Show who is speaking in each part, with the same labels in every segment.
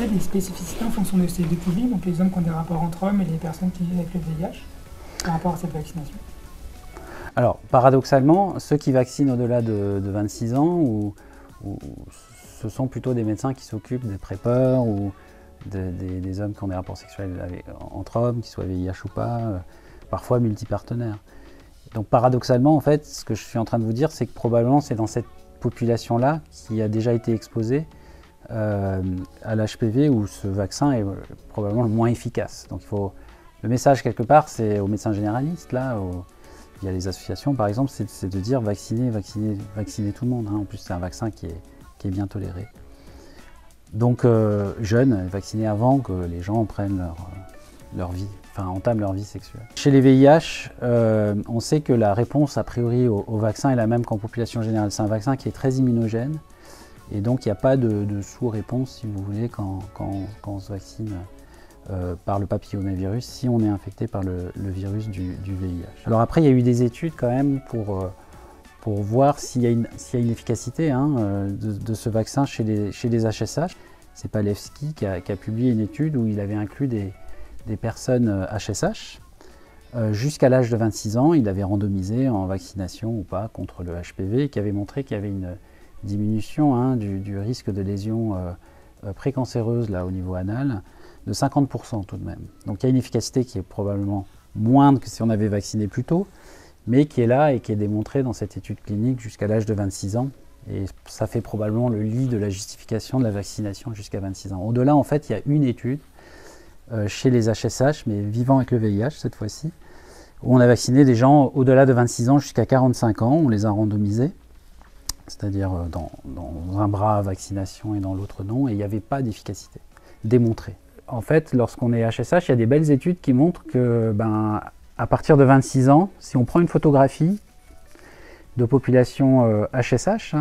Speaker 1: qu'il y a des spécificités en fonction de ces deux publics, donc les hommes qui ont des rapports entre hommes et les personnes qui vivent avec le VIH, par rapport à cette vaccination?
Speaker 2: Alors, paradoxalement, ceux qui vaccinent au-delà de 26 ans, ce sont plutôt des médecins qui s'occupent des prépeurs ou des hommes qui ont des rapports sexuels entre hommes, qu'ils soient VIH ou pas, parfois multipartenaires. Donc paradoxalement, en fait, ce que je suis en train de vous dire, c'est que probablement c'est dans cette population-là qui a déjà été exposée à l'HPV où ce vaccin est probablement le moins efficace. Donc le message quelque part, c'est aux médecins généralistes, là, il y a les associations par exemple, c'est de dire vacciner tout le monde. Hein. En plus, c'est un vaccin qui est bien toléré. Donc jeunes, vacciner avant que les gens prennent leur vie, entament leur vie sexuelle. Chez les VIH, on sait que la réponse a priori au vaccin est la même qu'en population générale. C'est un vaccin qui est très immunogène et donc il n'y a pas de sous-réponse, si vous voulez, quand on se vaccine par le papillomavirus, si on est infecté par le virus du VIH. Alors après, il y a eu des études quand même pour voir s'il y a une efficacité de ce vaccin chez les HSH. C'est Palevski qui a publié une étude où il avait inclus des personnes HSH. Jusqu'à l'âge de 26 ans, il avait randomisé en vaccination ou pas contre le HPV et qui avait montré qu'il y avait une diminution du risque de lésions précancéreuses là, au niveau anal de 50% tout de même. Donc il y a une efficacité qui est probablement moindre que si on avait vacciné plus tôt, mais qui est là et qui est démontrée dans cette étude clinique jusqu'à l'âge de 26 ans. Et ça fait probablement le lit de la justification de la vaccination jusqu'à 26 ans. Au-delà, en fait, il y a une étude chez les HSH, mais vivant avec le VIH cette fois-ci, où on a vacciné des gens au-delà de 26 ans jusqu'à 45 ans, on les a randomisés, c'est-à-dire dans un bras vaccination et dans l'autre non, et il n'y avait pas d'efficacité démontrée. En fait, lorsqu'on est HSH, il y a des belles études qui montrent que, à partir de 26 ans, si on prend une photographie de population HSH,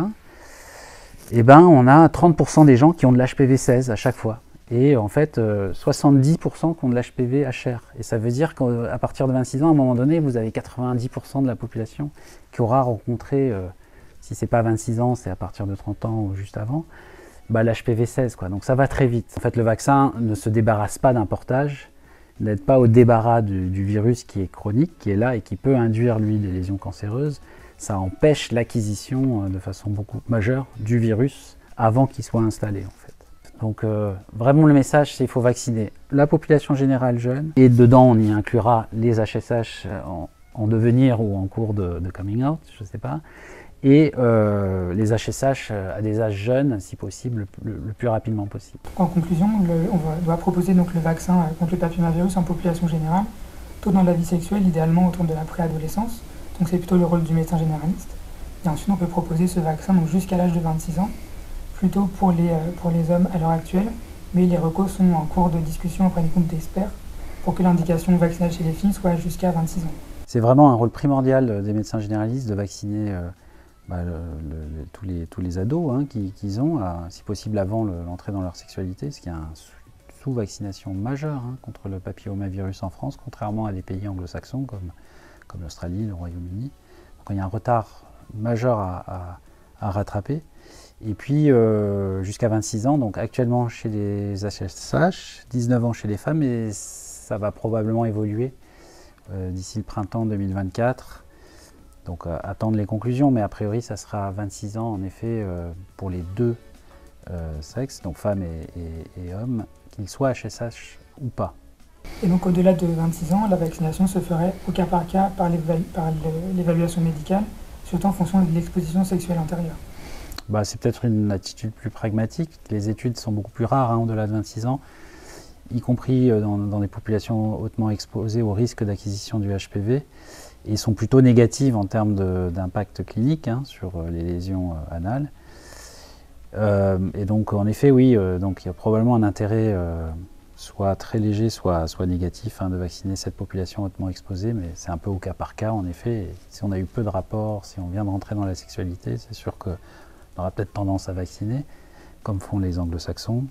Speaker 2: on a 30% des gens qui ont de l'HPV-16 à chaque fois. Et en fait, 70% qui ont de l'HPV-HR. Et ça veut dire qu'à partir de 26 ans, à un moment donné, vous avez 90% de la population qui aura rencontré, si ce n'est pas à 26 ans, c'est à partir de 30 ans ou juste avant, l'HPV-16. Donc ça va très vite. En fait, le vaccin ne se débarrasse pas d'un portage, n'aide pas au débarras du virus qui est chronique, qui est là et qui peut induire, lui, des lésions cancéreuses. Ça empêche l'acquisition de façon beaucoup majeure du virus avant qu'il soit installé, en fait. Donc vraiment le message, c'est qu'il faut vacciner la population générale jeune, et dedans on y inclura les HSH en devenir ou en cours de coming out, je ne sais pas, et les HSH à des âges jeunes, si possible, le plus rapidement possible.
Speaker 1: En conclusion, on doit proposer donc le vaccin contre le papillomavirus en population générale, tôt dans la vie sexuelle, idéalement autour de la préadolescence, donc c'est plutôt le rôle du médecin généraliste. Et ensuite on peut proposer ce vaccin jusqu'à l'âge de 26 ans, plutôt pour les hommes à l'heure actuelle, mais les recos sont en cours de discussion auprès des groupes d'experts pour que l'indication vaccinale chez les filles soit jusqu'à 26 ans.
Speaker 2: C'est vraiment un rôle primordial des médecins généralistes de vacciner tous les ados qu'ils ont, si possible avant l'entrée dans leur sexualité, ce qui est une sous-vaccination majeure contre le papillomavirus en France, contrairement à des pays anglo-saxons comme l'Australie, le Royaume-Uni. Donc il y a un retard majeur à rattraper. Et puis jusqu'à 26 ans, donc actuellement chez les HSH, 19 ans chez les femmes, et ça va probablement évoluer d'ici le printemps 2024. Donc attendre les conclusions, mais a priori ça sera 26 ans en effet pour les deux sexes, donc femmes et hommes, qu'ils soient HSH ou pas.
Speaker 1: Et donc au-delà de 26 ans, la vaccination se ferait au cas par cas par l'évaluation médicale, surtout en fonction de l'exposition sexuelle antérieure.
Speaker 2: C'est peut-être une attitude plus pragmatique. Les études sont beaucoup plus rares au-delà de 26 ans, y compris dans des populations hautement exposées au risque d'acquisition du HPV, et sont plutôt négatives en termes d'impact clinique sur les lésions anales. Et donc en effet, oui, donc il y a probablement un intérêt soit très léger, soit négatif de vacciner cette population hautement exposée, mais c'est un peu au cas par cas en effet. Et si on a eu peu de rapports, si on vient de rentrer dans la sexualité, c'est sûr qu'on aura peut-être tendance à vacciner, comme font les anglo-saxons.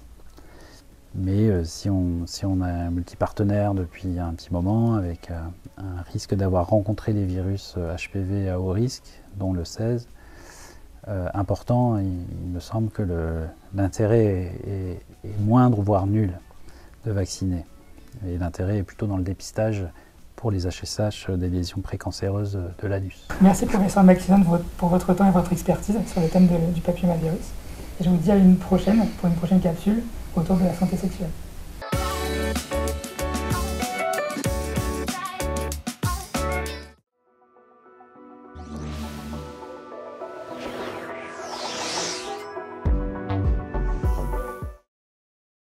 Speaker 2: Mais si on a un multipartenaire depuis un petit moment, avec un risque d'avoir rencontré les virus HPV à haut risque, dont le 16, important, il me semble que l'intérêt est moindre, voire nul, de vacciner. Et l'intérêt est plutôt dans le dépistage pour les HSH des lésions précancéreuses de l'anus.
Speaker 1: Merci professeur Maxison pour votre temps et votre expertise sur le thème du papillomavirus. Et je vous dis à une prochaine, pour une prochaine capsule autour de la santé sexuelle.